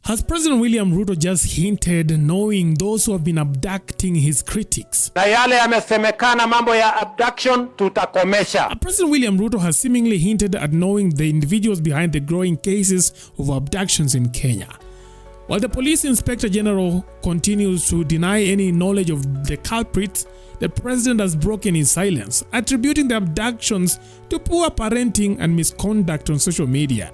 Has President William Ruto just hinted, knowing those who have been abducting his critics? Na yale yamesemekana mambo ya abduction tutakomesha. President William Ruto has seemingly hinted at knowing the individuals behind the growing cases of abductions in Kenya. While the Police Inspector General continues to deny any knowledge of the culprits, the president has broken his silence, attributing the abductions to poor parenting and misconduct on social media.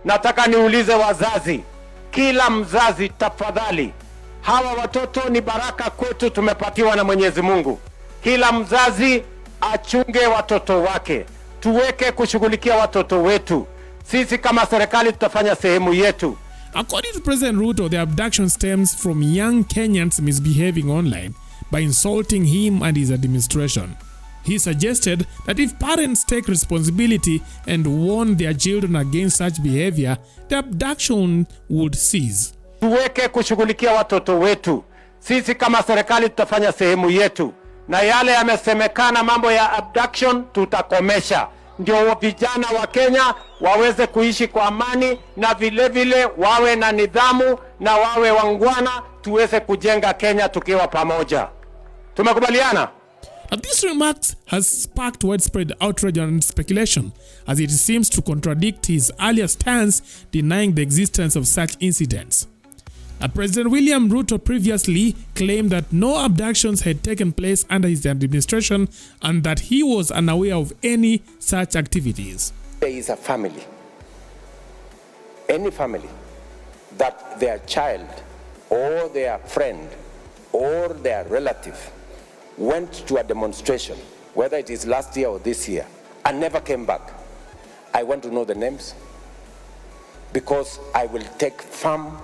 Nataka niulize wazazi, kila mzazi tafadhali, hawa watoto ni baraka kwetu, tumepatiwa na Mwenyezi Mungu. Kila mzazi achunge watoto wake, tuweke kushughulikia watoto wetu. Sisi kama serikali tutafanya sehemu yetu. According to President Ruto, the abduction stems from young Kenyans misbehaving online by insulting him and his administration. He suggested that if parents take responsibility and warn their children against such behavior, the abduction would cease. Tuweke kushughulikia watoto wetu. Sisi kama serikali tutafanya sehemu yetu. Na yale yamesemekana mambo ya abduction tutakomesha. Ndio vijana wa Kenya waweze kuishi kwa amani na vile vile wawe na nidhamu na wawe wangwana, tuweze kujenga Kenya tukiwa pamoja. Tumekubaliana? This remarks has sparked widespread outrage and speculation, as it seems to contradict his earlier stance denying the existence of such incidents. President William Ruto previously claimed that no abductions had taken place under his administration and that he was unaware of any such activities. There is a family, any family, that their child or their friend or their relative went to a demonstration, whether it is last year or this year, and never came back. I want to know the names, because I will take firm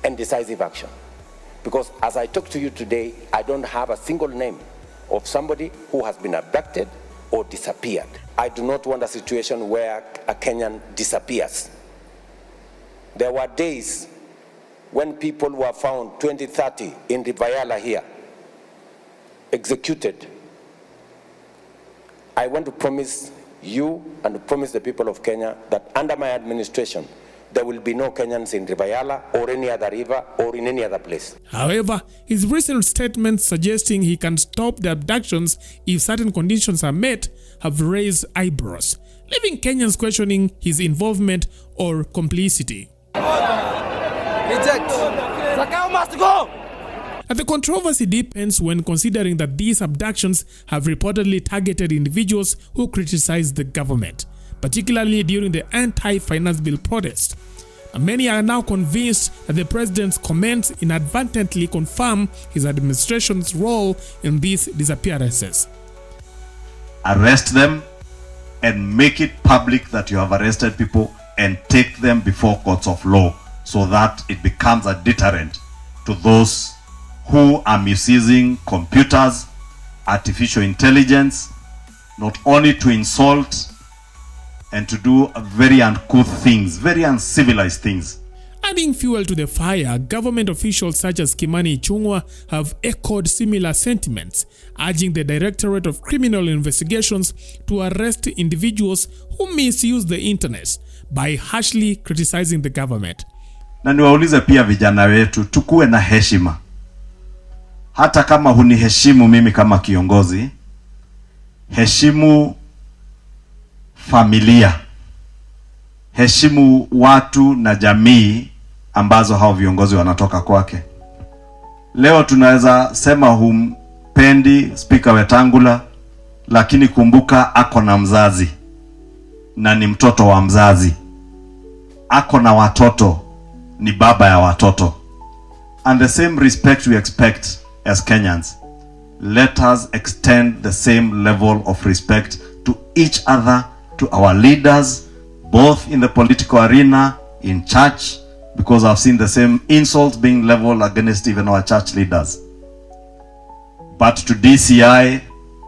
and decisive action. Because as I talk to you today, I don't have a single name of somebody who has been abducted or disappeared. I do not want a situation where a Kenyan disappears. There were days when people were found 20, 30 in the Vayala here, executed. I want to promise you and to promise the people of Kenya that under my administration, there will be no Kenyans in Rivayala or any other river or in any other place. However, his recent statements suggesting he can stop the abductions if certain conditions are met have raised eyebrows, leaving Kenyans questioning his involvement or complicity. Reject. Sakao must go! And the controversy deepens when considering that these abductions have reportedly targeted individuals who criticize the government, particularly during the anti-finance bill protest. And many are now convinced that the president's comments inadvertently confirm his administration's role in these disappearances. Arrest them and make it public that you have arrested people and take them before courts of law so that it becomes a deterrent to those who are misusing computers, artificial intelligence, not only to insult and to do very uncouth things, very uncivilized things. Adding fuel to the fire, government officials such as Kimani Ichung'wah have echoed similar sentiments, urging the Directorate of Criminal Investigations to arrest individuals who misuse the internet by harshly criticizing the government. Na niwaulize pia vijana wetu, tukuwe na heshima. Hata kama huniheshimu mimi kama kiongozi, heshimu familia, heshimu watu na jamii ambazo hao viongozi wanatoka kwake. Leo tunaweza sema humpendi Speaker Wetangula, lakini kumbuka ako na mzazi na ni mtoto wa mzazi. Ako na watoto, ni baba ya watoto. And the same respect we expect as Kenyans. Let us extend the same level of respect to each other, to our leaders, both in the political arena, in church, because I've seen the same insults being leveled against even our church leaders. But to DCI,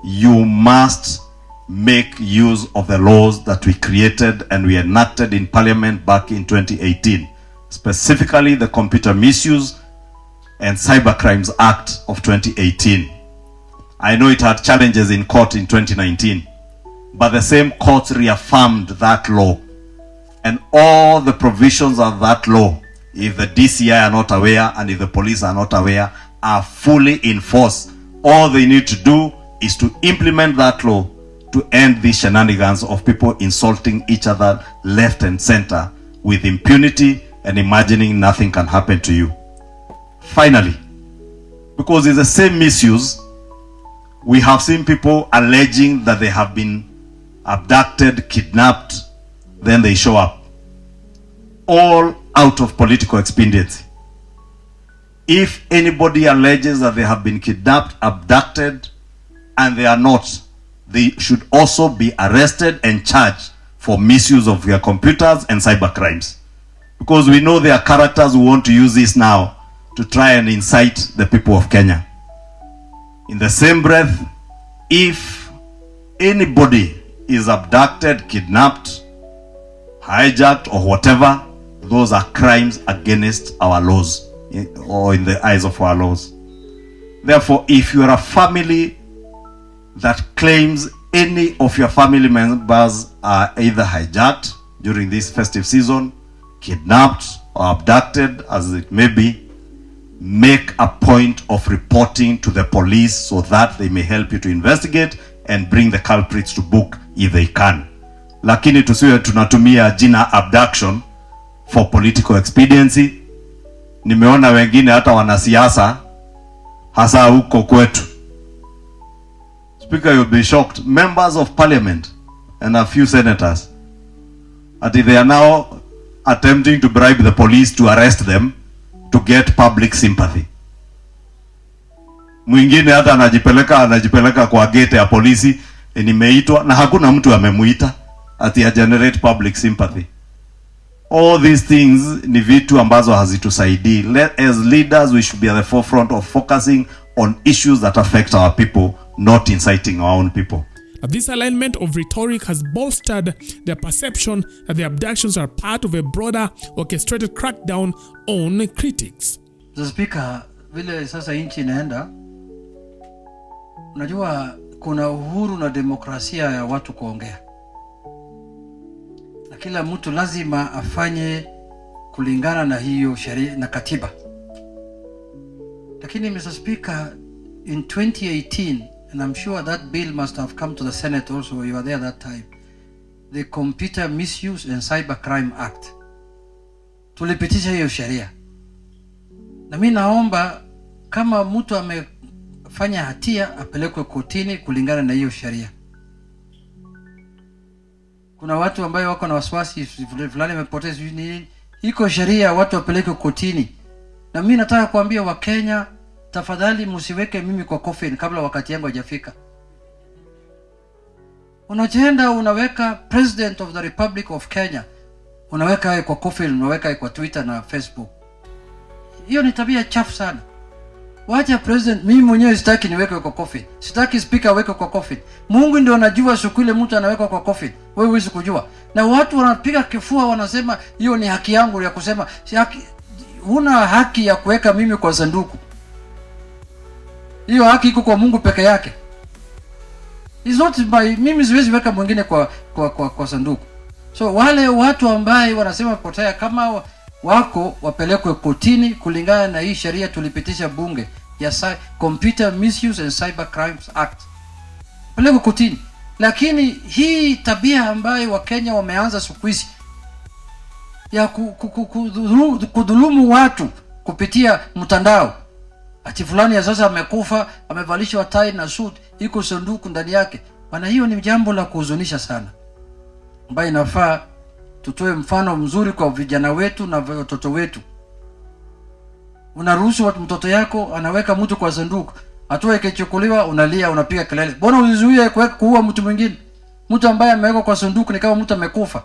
you must make use of the laws that we created and we enacted in Parliament back in 2018, specifically the Computer Misuse and Cybercrimes Act of 2018. I know it had challenges in court in 2019, but the same court reaffirmed that law, and all the provisions of that law if the DCI are not aware and if the police are not aware, are fully in force. All they need to do is to implement that law to end these shenanigans of people insulting each other left and center with impunity and imagining nothing can happen to you. Finally, because it's the same misuse, we have seen people alleging that they have been abducted, kidnapped, then they show up. All out of political expediency. If anybody alleges that they have been kidnapped, abducted, and they are not, they should also be arrested and charged for misuse of their computers and cyber crimes. Because we know there are characters who want to use this now to try and incite the people of Kenya. In the same breath, if anybody is abducted, kidnapped, hijacked, or whatever, those are crimes against our laws, or in the eyes of our laws. Therefore, if you are a family that claims any of your family members are either hijacked during this festive season, kidnapped or abducted, as it may be, make a point of reporting to the police so that they may help you to investigate and bring the culprits to book if they can. Lakini tusiwe tunatumia jina abduction for political expediency. Nimeona wengine hata wanasiasa hasa huko kwetu. Speaker, you'll be shocked. Members of parliament and a few senators, they are now attempting to bribe the police to arrest them to get public sympathy. Mwingine hata anajipeleka kwa gate ya polisi, nimeitwa na hakuna mtu amemuita, ati generate public sympathy. All these things ni vitu ambazo hazitusaidii. As leaders, we should be at the forefront of focusing on issues that affect our people, not inciting our own people. This alignment of rhetoric has bolstered the perception that the abductions are part of a broader orchestrated crackdown on critics. The Speaker, vile sasa nchi inaenda, unajua kuna uhuru na demokrasia ya watu kuongea. Na kila mtu lazima afanye kulingana na hiyo sheria na katiba. Lakini Mr. Speaker, in 2018, and I'm sure that bill must have come to the Senate also, you were there that time, the Computer Misuse and Cybercrime Act. Tulipitisha hiyo sheria. Na mimi naomba kama mtu amefanya hatia apelekwe kotini kulingana na hiyo sheria. Kuna watu ambao wako na wasiwasi fulani wamepoteza nini, iko sheria watu wapelekwe kotini. Na mimi nataka kuambia Wakenya, tafadhali msiweke mimi kwa coffin kabla wakati yangu hajafika. Unaenda unaweka President of the Republic of Kenya, unaweka yeye kwa coffin, unaweka yeye kwa Twitter na Facebook. Hiyo ni tabia chafu sana. Wacha president, mimi mwenyewe sitaki niweke kwa coffin. Sitaki speaker aweke kwa coffin. Mungu ndio anajua siku ile mtu anaweka kwa coffin. Wewe huwezi kujua. Na watu wanapiga kifua wanasema hiyo ni haki yangu ya kusema. Si haki, huna haki ya kuweka mimi kwa sanduku. Hiyo haki iko kwa Mungu peke yake. It's not by mimi siwezi weka mwingine kwa sanduku. So wale watu ambao wanasema potea kama wako wapelekwe kotini kulingana na hii sheria tulipitisha bunge ya Computer Misuse and Cybercrimes Act. Pelekwe kotini. Lakini hii tabia ambayo Wakenya wameanza siku hizi ya kudhulumu watu kupitia mtandao. Ati fulani ya sasa amekufa, amevalishwa tai na suit, iko sanduku ndani yake. Bana, hiyo ni jambo la kuhuzunisha sana. Ambayo inafaa tutoe mfano mzuri kwa vijana wetu na watoto wetu. Unaruhusu mtoto yako anaweka mtu kwa sanduku, atoe kichukuliwa, unalia, unapiga kelele. Mbona ulizuia kuua mtu mwingine? Mtu ambaye amewekwa kwa sanduku ni kama mtu amekufa.